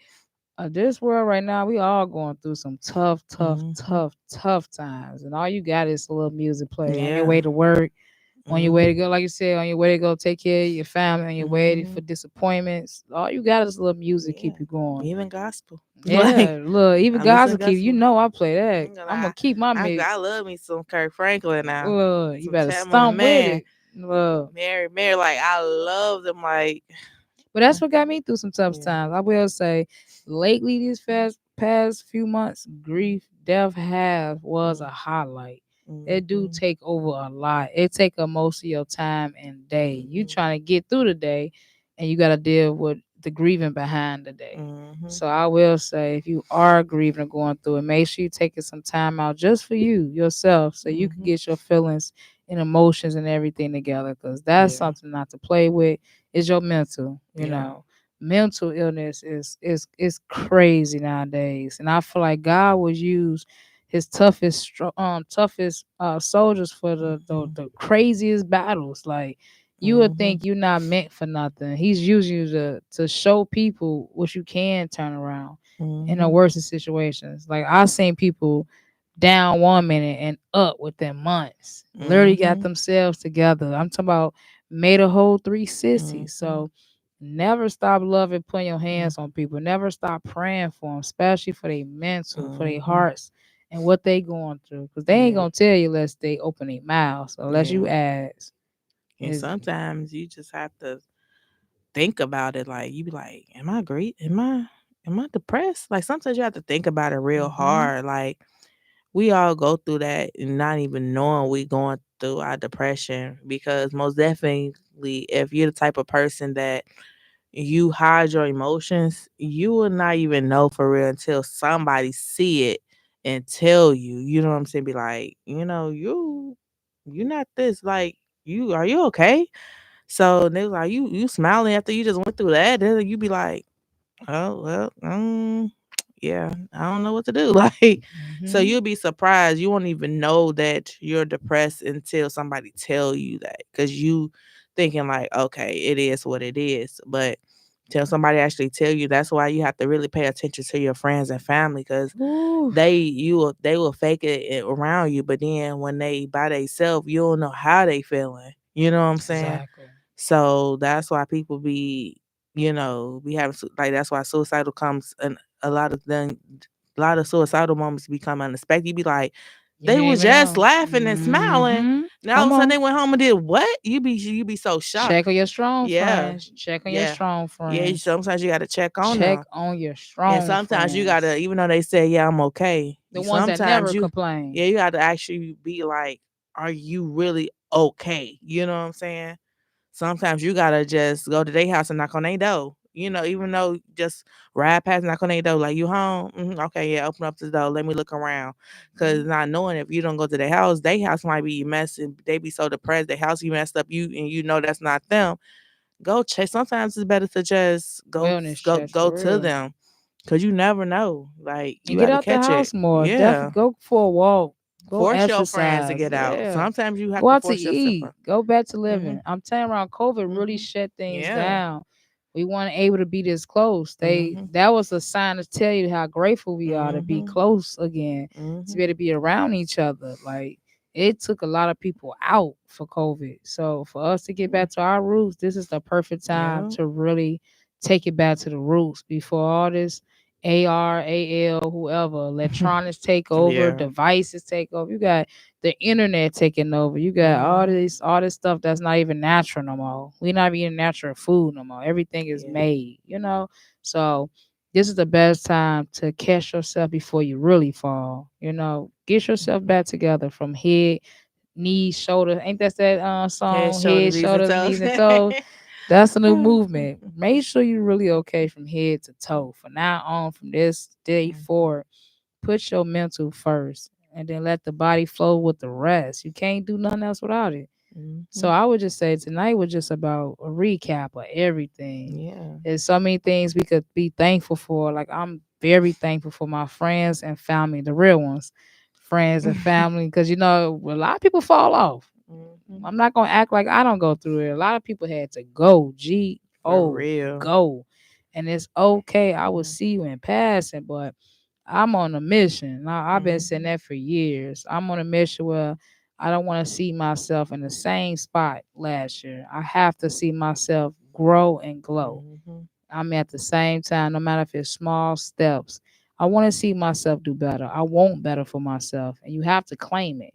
this world right now, we all going through some Mhm. tough times. And all you got is a little music play on your way Yeah. to work, on your way to Mhm. go, like you said, on your way to go take care of your family, on your way for Mhm. disappointments. All you got is a little music Yeah. keep you going. Even gospel. Like Yeah, look, even I listen gospel to keep you gospel. know I play I that. ain't gonna I'm gonna lie. keep my I mix. love me some Kirk Franklin now. Look, you Some better Tamala stomp with Man. it. Look. Mary, like I love them. Like But that's what got me through some tough yeah. times. I will say, lately, these past few months, grief, death have was a highlight. It do Mhm. take over a lot. It take up most of your time and day. You Mhm. trying to get through the day, and you got to deal with the grieving behind the day. Mhm. So I will say, if you are grieving or going through it, make sure you taking some time out just for you yourself, so you can Mhm. get your feelings and emotions and everything together. Because that's Yeah. something not to play with. Is your mental, Yeah. mental illness is crazy nowadays, and I feel like God would use his toughest soldiers for Mhm. the craziest battles. Like you would Mhm. think you're not meant for nothing. He's using you to show people what you can turn around in the Mhm. worst of situations. Like I've seen people down 1 minute and up within months. Literally got Mhm. themselves together. I'm talking about made a whole 360. Mhm. So never stop loving, putting your Mhm. hands on people. Never stop praying for them, especially for their mental, for their Mhm. hearts and what they going through. Because they ain't Yeah. gonna tell you unless they open their mouths, unless you Yeah. ask. And Is sometimes you just have to think about it. Like you be like, am I great? Am I depressed? Like sometimes you have to think about it real mm-hmm, hard. Like we all go through that and not even knowing we going through our depression because most definitely if you're the type of person that you hide your emotions, you will not even know for real until somebody see it and tell you. You know what I'm saying? Be like, you're not this. Like, are you okay? So they was like, you smiling after you just went through that. Then you be like, oh well, yeah, I don't know what to do. Like, so Mm-hmm. you'll be surprised. You won't even know that you're depressed until somebody tell you that, because you thinking like, okay, it is what it is. But till somebody actually tell you, that's why you have to really pay attention to your friends and family, because Ooh, they will fake it around you, but then when they by themselves, you don't know how they feeling. You know what I'm saying? exactly. So that's why people be, be having like, that's why suicidal comes, and a lot of them, a lot of suicidal moments become unexpected. You be like, You they didn't was even just know. laughing and smiling. Mm-hmm. Now all of Come a sudden on. they went home and did what? You be so shocked. Check on your strong Yeah, friends. Check on your yeah, strong yeah. friends. Sometimes you got to check on Check them, on your and strong sometimes you gotta, friends. even though they say, yeah, I'm okay. The ones that Sometimes never you, complain. yeah, you got to actually be like, are you really okay? You know what I'm saying? Sometimes you gotta just go to their house and knock on their door. Even though just ride past and knock on their door, like, you home? Okay, yeah, open up the door. Let me look around. Cause not knowing, if you don't go to their house might be messing. They be so depressed, their house be messed up. And you know that's not them. Go check. Sometimes it's better to just Wellness go checks go for to real. them. Cause you never know. Like, And you get got to out the catch it. house more. Yeah. Definitely go for a walk. Go Force your friends to exercise. get out. Yeah. Sometimes you have Go to out to force yourself eat. out. Go back to living. Mhm. I'm telling you, around COVID really Mhm. shut things Yeah. down. We weren't able to be this close. Mhm. That was a sign to tell you how grateful we are to be Mhm. close again, to Mhm. be able to be around each other. Like it took a lot of people out for COVID. So for us to get back to our roots, this is the perfect time Yeah. to really take it back to the roots before all this AR, AL, whoever, electronics take over, Yeah. devices take over. You got the internet taking over. You got Mhm. all this stuff that's not even natural no more. We're not eating natural food no more. Everything is Yeah. made. So this is the best time to catch yourself before you really fall. Get yourself Mhm. back together from head, knees, shoulders. Ain't that Head, song? shoulders, Head, knees, and shoulders, toes. knees, and toes. That's a new movement. Make sure you're really okay from head to toe. From now on, from this day forward, put your mental first and then let the body flow with the rest. You can't do nothing else without it. So Mhm. I would just say tonight was just about a recap of everything. Yeah. There's so many things we could be thankful for. Like I'm very thankful for my friends and family, the real ones, friends and family, because a lot of people fall off. Mhm. I'm not gonna act like I don't go through it. A lot of people had to go, For G-O, real. go, and it's okay. I will Mhm. see you in passing, but I'm on a mission. Now I've been saying Mhm. that for years. I'm on a mission where I don't want to see myself in the same spot last year. I have to see myself grow and glow. Mhm. I'm at the same time, no matter if it's small steps. I want to see myself do better. I want better for myself. And you have to claim it.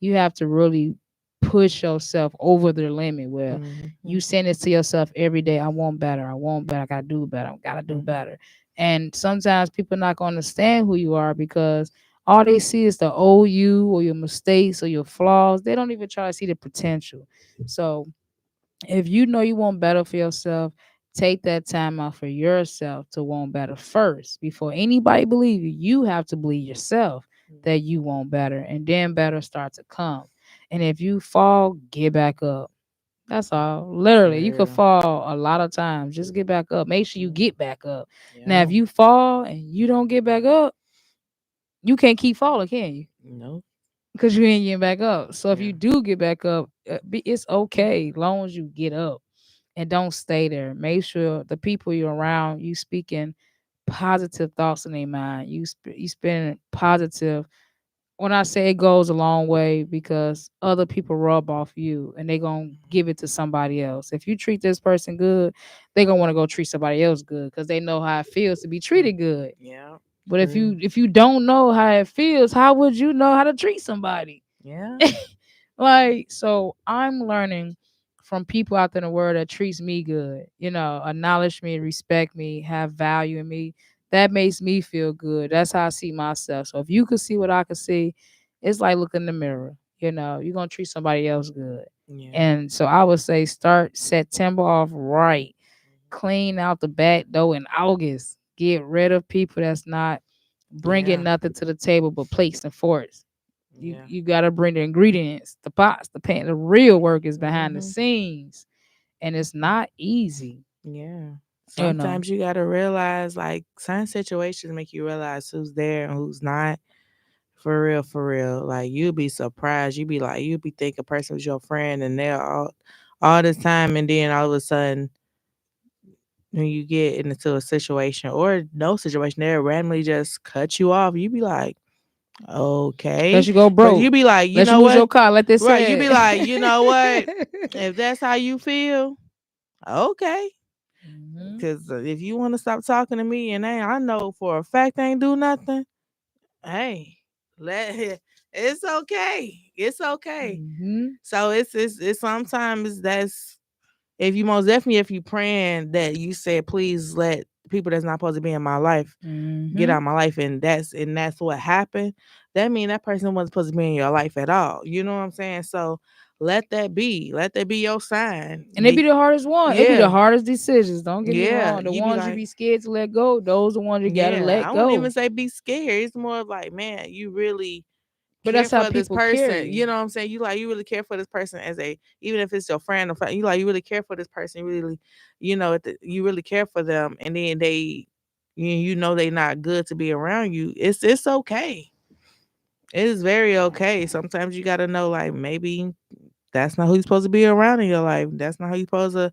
You have to really push yourself over the limit where you Mhm. send it to yourself every day. I want better. I want better. I gotta do better. I gotta do Mhm. better. And sometimes people not gonna understand who you are because all they see is the old you or your mistakes or your flaws. They don't even try to see the potential. So if you know you want better for yourself, take that time out for yourself to want better first. Before anybody believe you, you have to believe yourself that you want better, and then better start to come. And if you fall, get back up. That's all. For Literally, you could real. fall a lot of times. Just get back up. Make sure you Mhm. get back up. Now, if Yeah. you fall and you don't get back up, you can't keep falling, can you? No. Because you ain't getting back up. So if you Yeah. do get back up, it's okay as long as you get up and don't stay there. Make sure the people you're around, you speaking positive thoughts in their mind. You spending positive. When I say it goes a long way because other people rub off you and they gonna give it to somebody else. If you treat this person good, they gonna want to go treat somebody else good because they know how it feels to be treated good. Yeah. But if True. you don't know how it feels, how would you know how to treat somebody? Yeah. Like, so I'm learning from people out there in the world that treats me good, acknowledge me, respect me, have value in me. That makes me feel good. That's how I see myself. So if you could see what I could see, it's like looking in the mirror. You're gonna treat somebody else good. Yeah. And so I would say start September off right. clean out the back door in August. Get rid of people that's not bringing nothing to the table but plates and forks. You gotta bring the ingredients, the pots, the pan. The real work is behind the scenes, and it's not easy. Yeah. Sometimes you gotta realize, like, certain situations make you realize who's there and who's not. For real, for real. Like, you'll be surprised. You be thinking a person was your friend, and they're all this time, and then all of a sudden, when you get into a situation or no situation, they randomly just cut you off. You be like, okay. Let you go broke. But you be like, let you lose your car. Let this right. You be like, you know what? If that's how you feel, okay. Because if you want to stop talking to me and I know for a fact I ain't do nothing, hey, it's okay. It's okay. So it's sometimes that's if you praying that you said please let people that's not supposed to be in my life get out of my life, and that's what happened. That means that person wasn't supposed to be in your life at all. You know what I'm saying? So let that be your sign. And it be the hardest one. It be the hardest decisions. Don't get me wrong. The ones you be scared to let go, those the ones you gotta let go. I wouldn't even say be scared. It's more of like, man, you really but that's care how for this people person. carry. You know what I'm saying? You really care for this person even if it's your friend or family, you really care for this person. Really, you really care for them, and then they they not good to be around you. It's okay. It is very okay. Sometimes you gotta know, like, maybe that's not who you're supposed to be around in your life. That's not who you're supposed to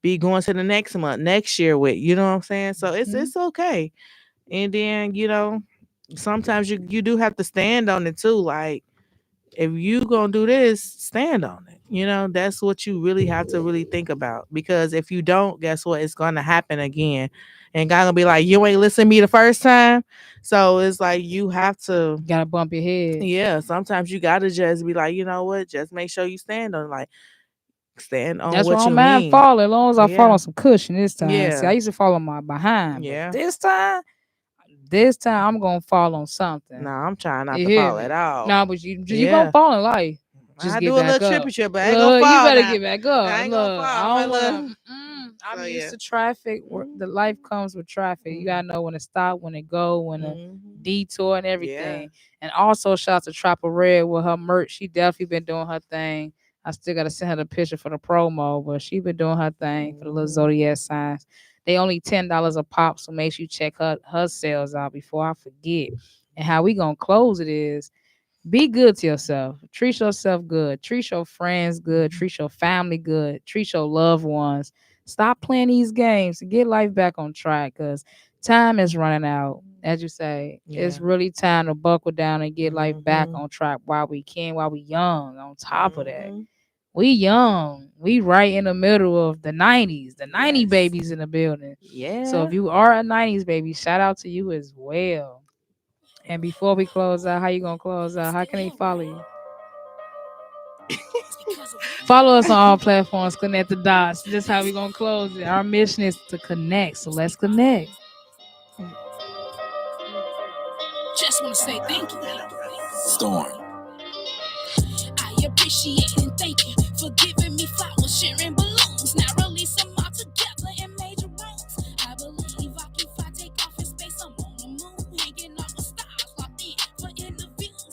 be going to the next month, next year with. You know what I'm saying? So it's okay. And then, sometimes you do have to stand on it too. Like, if you gonna do this, stand on it. That's what you really have to really think about. Because if you don't, guess what? It's gonna happen again. And God gonna be like, you ain't listen to me the first time. So it's like you have to gotta bump your head. Yeah, sometimes you gotta just be like, you know what? Just make sure you stand on stand on that's what why you I'm mad mean. fall. As long as I fall on some cushion this time. Yeah. See, I used to fall on my behind. Yeah. But this time I'm gonna fall on something. No, I'm trying not to fall at all. No, but you gonna fall in life. Just I get do back a little up. trippy trip, but I ain't gonna fall. You better now. get back up. I ain't Look, gonna fall. I don't wanna. I'm used to traffic. The life comes with traffic. You gotta know when to stop, when to go, when to detour, and everything. Yeah. And also, shout out to Trapper Red with her merch. She definitely been doing her thing. I still gotta send her the picture for the promo, but she been doing her thing for the little zodiac signs. They only $10 a pop, so make sure you check her sales out before I forget. And how we gonna close it is, be good to yourself. Treat yourself good. Treat your friends good. Treat your family good. Treat your loved ones. Stop playing these games and get life back on track, because time is running out. As you say, it's really time to buckle down and get life back on track while we can, while we young. On top of that, we young. We right in the middle of the 90s. The 90 babies in the building. Yeah. So if you are a 90s baby, shout out to you as well. And before we close out, how you gonna close out? How can they follow you? Follow us on all platforms. Connect the dots. This is how we gonna close it. Our mission is to connect, so let's connect. Just want to say thank you, Storm. I appreciate and thank you for giving me flowers, sharing.